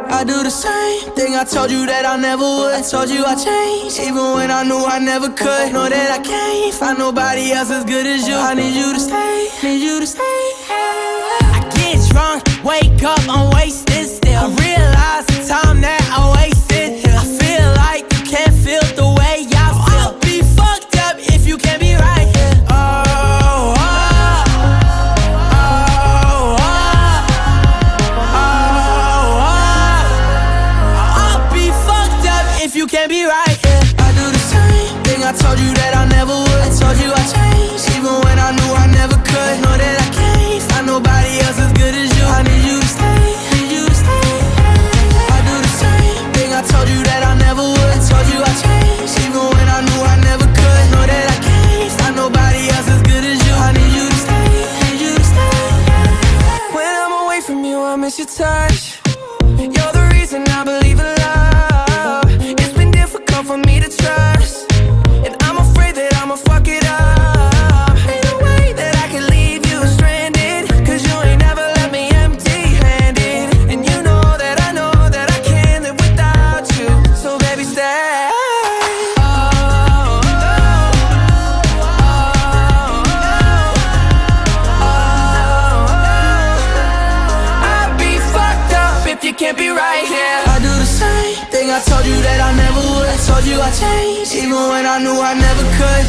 I do the same thing I told you that I never would. I told you I changed, even when I knew I never could. Know that I can't find nobody else as good as you. I need you to stay, need you to stay. I get drunk, wake up, I'm wasted still. I realize the time that I wasted. I feel like you can't feel the way I feel. I'll be fucked up if you can't be right here. You can't be right, yeah. I do the same thing I told you that I never would. I told you I changed, even when I knew I never could. Know that I can't find nobody else as good as you. I need you to stay, need you to stay. I do the same thing I told you that I never would. I told you I changed, even when I knew I never could. Know that I can't find nobody else as good as you. I need you to stay, need you to stay. When I'm away from you, I miss your touch. You're the reason I believe in love. For me to trust, and I'm afraid that I'ma fuck it up. Ain't no way that I can leave you stranded, cause you ain't never left me empty-handed. And you know that I can't live without you. So baby stay. I'd be fucked up if you can't be right here. I do the same thing I told you that I never would. I told you I changed, even when I knew I never could.